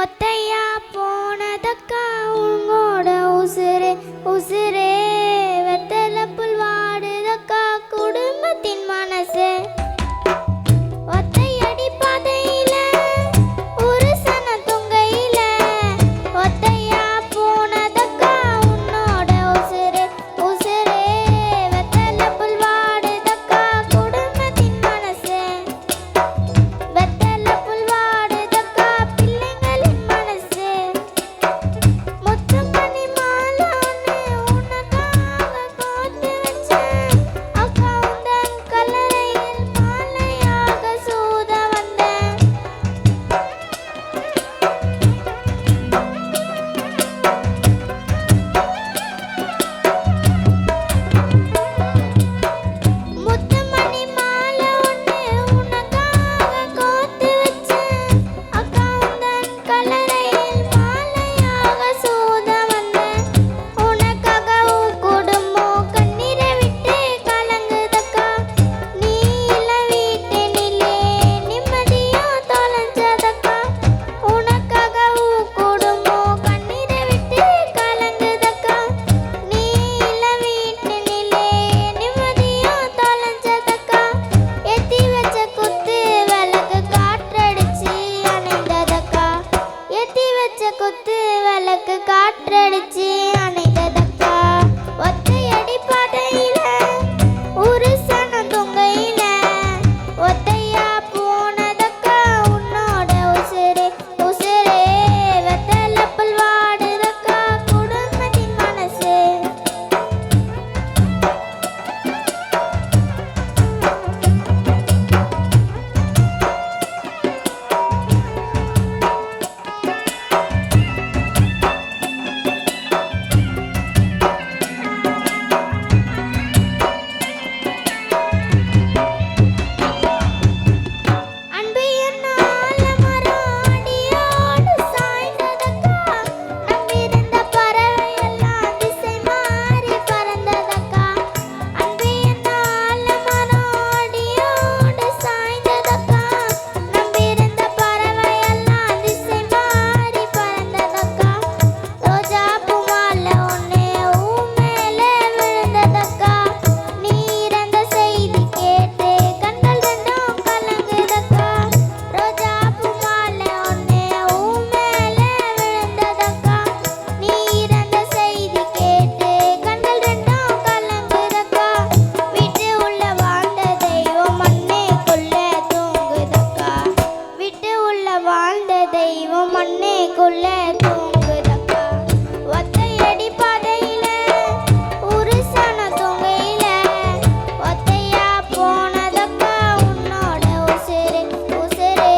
ஒத்தையா போனதக்கா உங்களோட உசுரே உசுரே வெத்தல புல் வாடுதக்கா குடும்பத்தின் மனசு ஒத்தையடி பாதையில ஒரு சன தொங்கையில ஒத்தையா போனதக்கா உன்னோட உசுரே உசுரே வெத்தல புல் வாடுதக்கா குடும்பத்தின் மனசு வெத்தல புல் வாடுதக்கா பிள்ளைங்களின் மனசு முத்துமணி மாலை உனக்காக கோர்த்து வச்சேன் அக்கா உந்தன் கல்லறையில் மாலையாக சூத வந்தேன் முத்துமணி மாலை உனக்காக கோர்த்து வச்சேன் அக்கா உந்தன் கல்லறையில் மாலையாக சூத வந்தேன் உனக்காக உன் குடும்பம் கண்ணீரை விட்டு கலங்குதக்கா நீ இல்ல வீட்டினிலே நிம்மதியா தொலைஞ்சதக்கா உனக்காக உன் குடும்பம் கண்ணீரை விட்டு கலங்குதக்கா நீ இல்ல வீட்டினிலே நிம்மதியா தொலைஞ்சதக்கா ஏத்தி வச்ச குத்து விளக்கு காற்றடிச்சு அணைந்ததக்கா ஏத்தி வச்ச குத்து விளக்கு காற்றடிச்சு அணைந்ததக்கா ஒத்தையடி பாதையில ஒரு சன தொங்கையில ஒத்தையா போனதக்கா உன்னோட உசுரே உசுரே வெத்தல புல் வாடுதக்கா குடும்பத்தின் மனசு அன்பு என்னால மராடியோடு சாய்ந்ததக்கா நம்பியிருந்த பறவை எல்லாம் திசை மாறி பறந்ததக்கா அன்பு என்னால மராடியோடு சாய்ந்ததக்கா நம்பியிருந்த பறவை எல்லாம் திசை மாறி பறந்ததக்கா ரோஜா பூ மாலை ஒண்ணு உன் மேலே விழுந்ததக்கா நீ இறந்த செய்தி கேட்டு கண்கள் ரெண்டும் கலங்குதக்கா ரோஜா பூ மாலை ஒண்ணு உன் மேலே விழுந்ததக்கா நீ இறந்த செய்தி கேட்டு கண்கள் ரெண்டும் கலங்குதக்கா வீட்டு உள்ள வாழ்ந்த தெய்வம் மண்ணுக்குள்ள தூங்குதக்கா வீட்டு உள்ள வாழ்ந்த தெய்வம் மண்ணுக்குள்ள தூங்குதக்கா ஒத்தையடி பாதையில ஒரு சன தொங்கையில ஒத்தையா போனதக்கா உன்னோட உசுரே உசுரே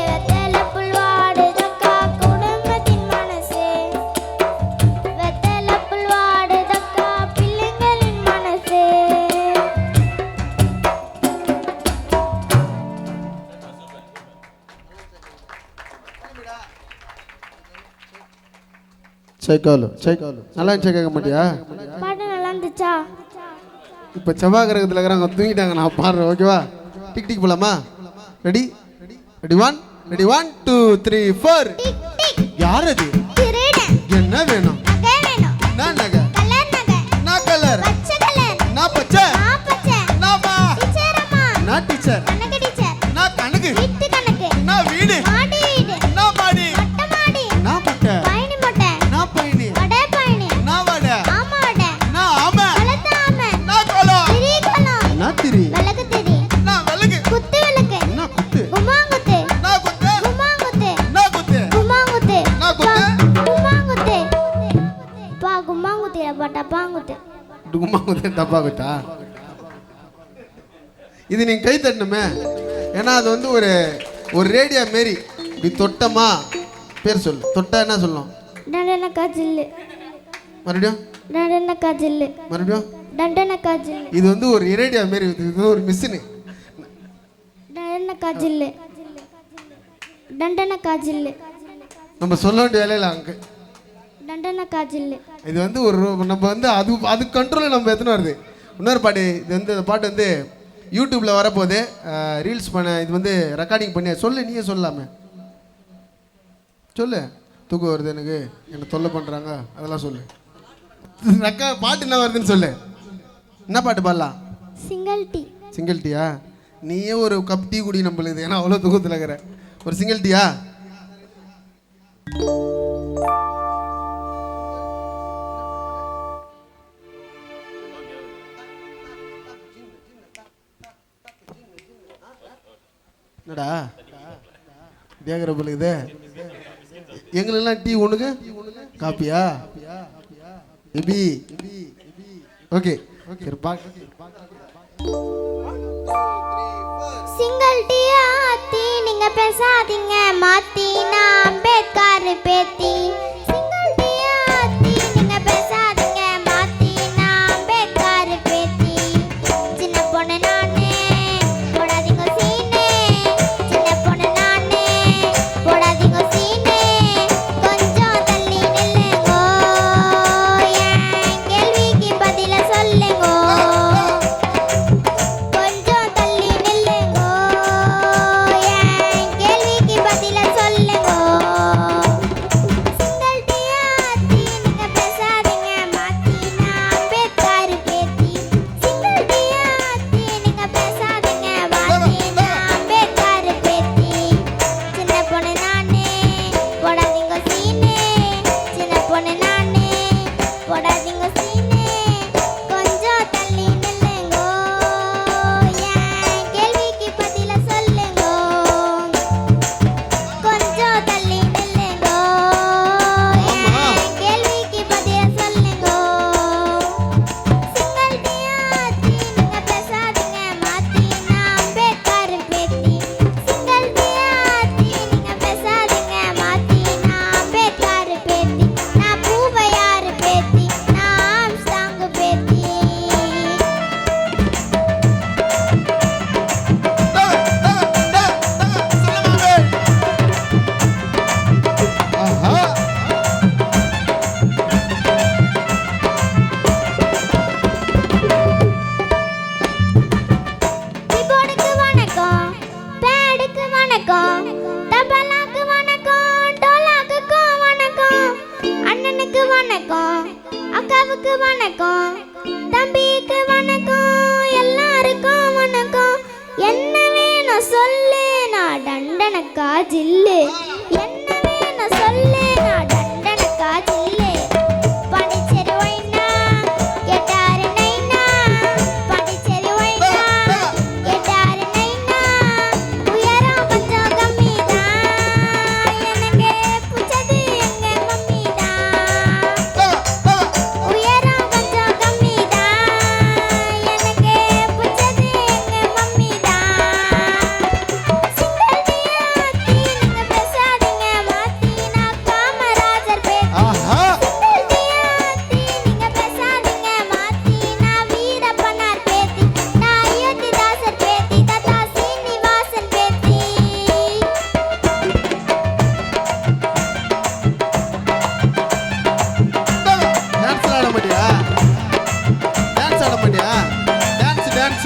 வெத்தல புல் வாடுதக்கா குடும்பத்தின் மனசு வெத்தல புல் வாடுதக்கா பிள்ளைங்களின் மனசு சைக்காலு நல்லா இருந்துச்சு கேட்க மாட்டியா பாட்டு நல்லா இருந்துச்சா இப்போ செவ்வாய் கிரகத்தில் இருக்கிறாங்க தூங்கிட்டாங்க நான் பாடுறேன் ஓகேவா டிக் டிக் போலாமா ரெடி ரெடி ஒன் 2 3 4 யார் அது திருடன் என்ன வேணும் நகை வேணும் என்ன நகை கலர் நகை நான் கலர் பச்சை கலர் நான் பச்சை நான் பச்சை நான் மா டீச்சர் அம்மா நான் டீச்சர் கணக்கு டீச்சர் நான் கணக்கு வீட்டு கணக்கு நான் வீடு மாடி வீடு நான் மாடி மொட்டை மாடி நான் முட்டை பயணி மொட்டை நான் பயணி வடை பயணி நான் வடை ஆமா வடை நான் ஆமை கலத்த ஆமை நான் கோலம் திரி கோலம் நான் திரி விளக்கு திரி நான் விளக்கு குத்து விளக்கு நான் குத்து கும்மாங்குத்து நான் குத்து கும்மாங்குத்து நான் குத்து கும்மாங்குத்து நான் குத்து கும்மாங்குத்து பா கும்மாங்குத்தியா பாட்டா பாங்குத்து டுகுமா குத்து டப்பா குத்தா இது நீங்க கை தட்டணுமே ஏன்னா அது வந்து ஒரு ரேடியா மாரி இப்படி தொட்டமா பேர் சொல்லு தொட்டா என்ன சொல்லணும் டண்டனக்கா ஜில்லு மறுபடியும் டண்டனக்கா ஜில்லு மறுபடியும் டண்டனக்கா ஜில்லு இது வந்து ஒரு ரேடியா மாரி இது ஒரு மிஷினு டண்டனக்கா ஜில்லு டண்டனக்கா ஜில்லு நம்ம சொல்ல வேண்டிய வேலையில் அங்கே டண்டனக்கா ஜில்லு இது வந்து ஒரு நம்ம வந்து அது கண்ட்ரோலில் நம்ம எத்தனை வருது இன்னொரு பாட்டு இது வந்து இந்த பாட்டு வந்து யூடியூப்பில் வரப்போகுது ரீல்ஸ் பண்ண இது வந்து ரெக்கார்டிங் பண்ணி சொல்லு நீயே சொல்லாமே சொல்லு. தூக்கம் வருது எனக்கு, என்னை தொல்லை பண்ணுறாங்க, அதெல்லாம் சொல்லு. அக்கா பாட்டு என்ன வருதுன்னு சொல்லு. என்ன பாட்டு பாடலாம்? Single tea. சிங்கிள் டீயா? நீயே ஒரு கப் டீ குடி நம்மளுது, ஏன்னா அவ்வளோ தூக்கத்தில் இருக்கிற. ஒரு சிங்கிள் டீயா? என்னடா கேட்குற போல இது? எங்களெல்லாம் டீ ஒண்ணுக்கு காப்பியா? எபி ஓகே சிங்கிள் டீயா ஆத்தி நீங்க பேசாதீங்க மாத்தி நான் அம்பேத்கர் பேத்தி. சிங்கிள் டீயா ஆத்தி நீங்க பேசாதீங்க மாத்தி நான் அம்பேத்கர் பேத்தி. சின்ன பொண்ணு நானே போடாதீங்க சீனே, சின்ன பொண்ணு நானே போடாதீங்க சீனே. கொஞ்சம் தள்ளி நில்லுங்கோ, என் கேள்விக்கு பதில சொல்லுங்கோ. கொஞ்சம் தள்ளி நில்லுங்கோ, என் கேள்விக்கு பதில சொல்லுங்கோ. சிங்கிள் டீயா ஆத்தி நீங்க பேசாதீங்க மாத்தி நான் அம்பேத்கர் பேத்தி. சிங்கிள் டீயா ஆத்தி நீங்க பேசாதீங்க மாத்தி நான் அம்பேத்கர் பேத்தி. சின்ன பொண்ணு நானே போடாதீங்க சீனே, சின்ன பொண்ணு நானே போடாதீங்க சீனே. கொஞ்சம் தள்ளி நில்லுங்கோ, என் கேள்விக்கு பதில சொல்லுங்கோ. கொஞ்சம் தள்ளி நில்லுங்கோ, என் கேள்விக்கு பதில சொல்லுங்கோ. சிங்கிள் டீயா ஆத்தி நீங்க பேசாதீங்க மாத்தி நான் அம்பேத்கர் பேத்தி. சிங்கிள் டீயா ஆத்தி நீங்க பேசாதீங்க மாத்தி நான் அம்பேத்கர் பேத்தி. நான் பூவையார் பேத்தி, நான் ஆம்ஸ்டாங் பேத்தி. கீபோர்டுக்கு வணக்கம், பேடுக்கு வணக்கம், தபலாக்கு வணக்கம், டோலாக்குக்கும் வணக்கம். அண்ணனுக்கு வணக்கம், அக்காவுக்கு வணக்கம், தம்பிக்கு வணக்கம், எல்லாருக்கும் வணக்கம். என்ன வேணும் சொல்லு, நான் டண்டனக்கா ஜில்லு. என்ன வேணும் சொல்லு, நான் டண்டனக்கா ஜில்லு. பாண்டிச்சேரி ஒயினா கேட்டாரு நைனா, பாண்டிச்சேரி ஒயினா கேட்டாரு நைனா. உயரம் கொஞ்சம் கம்மிதான், எனக்கு பிடிச்சது எங்க மம்மிதான். உயரம் கொஞ்சம் கம்மிதான், எனக்கு பிடிச்சது எங்க மம்மிதான். சிங்கிள் டீயா ஆத்தி நீங்க பேசாதீங்க மாத்தி நான் காமராஜர் பேத்தி. சிங்கிள் டீயா ஆத்தி நீங்க பேசாதீங்க மாத்தி நான் வீரப்பனார் பேத்தி. நான் அயோத்திதாசர் பேத்தி, தாத்தா சீனிவாசன் பேத்தி. டான்ஸ் ஆட மாட்டியா? டான்ஸ் ஆட மாட்டியா? Dance dance.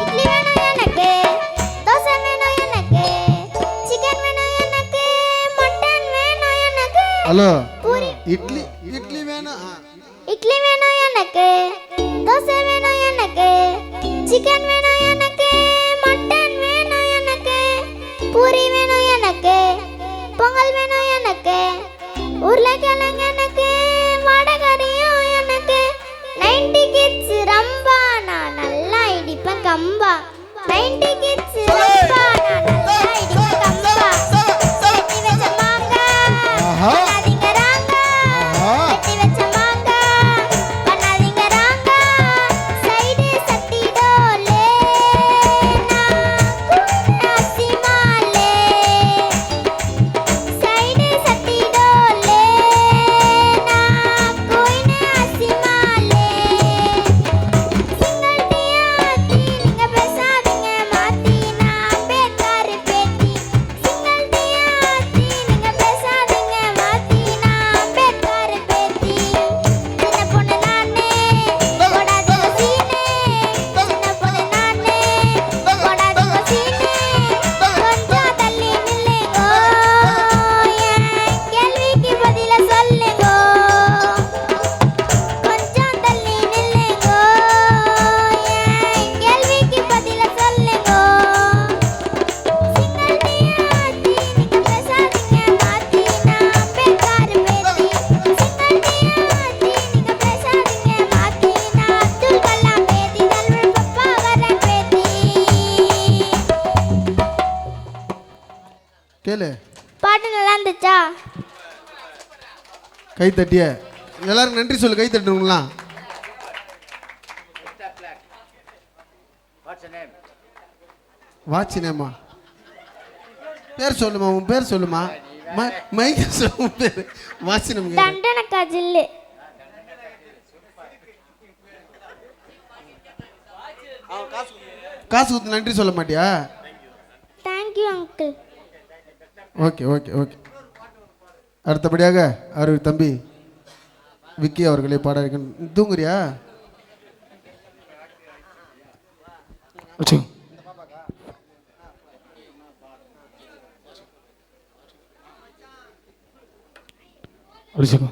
இட்லி வேணும் எனக்கு, தோசை வேணும் எனக்கு, சிக்கன் வேணும் எனக்கு, மட்டன் வேணும் எனக்கு. ஹலோ, பூரி இட்லி இட்லி வேணும். இட்லி வேணும் எனக்கு, தோசை வேணும் எனக்கு, சிக்கன் வேணும் எனக்கு, மட்டன் வேணும் எனக்கு, பூரி வேணும் எனக்கு, பொங்கல் வேணும் எனக்கு, உருளைக்கிழங்கு எனக்கு, வடகரியும் எனக்கு. 90 கிட்ஸ் ரம்பா நான் நல்லா இடிப்பேன் கம்பா. 90 கிட்ஸ் ரம்பா நான் நல்லா இடிப்பேன் கம்பா. வெட்டி வச்ச மாங்காய் பண்ணாதீங்க ராங்கா, வெட்டி வச்ச மாங்காய் பண்ணாதீங்க ராங்கா. சைடு சட்டி டோலே நான் அசிமாலே, சைடு சட்டி டோலே நான் கோயின அசிமாலே. சிங்கிள் டீயா ஆத்தி நீங்க பேசாதீங்க மாத்தி கேளு. பாட்டு நல்லா இருந்துச்சா? கை தட்டிய எல்லாரும் நன்றி சொல்லு. கை தட்டுங்களா? வாட்ச் நேமா பேர் சொல்லுமா. உன் பேர் சொல்லுமா. மைக்க சொல்லு. உன் பேர் வாட்ச் நேம். தண்டனக்கா ஜில்லு. காசு கொடுத்து நன்றி சொல்ல மாட்டியா? Thank you uncle. Okay okay okay. அடுத்தபடியாக அவர் தம்பி விக்கி அவர்களை பாட வைக்கணும். தூங்குறியா? அடிச்சுக்கோ.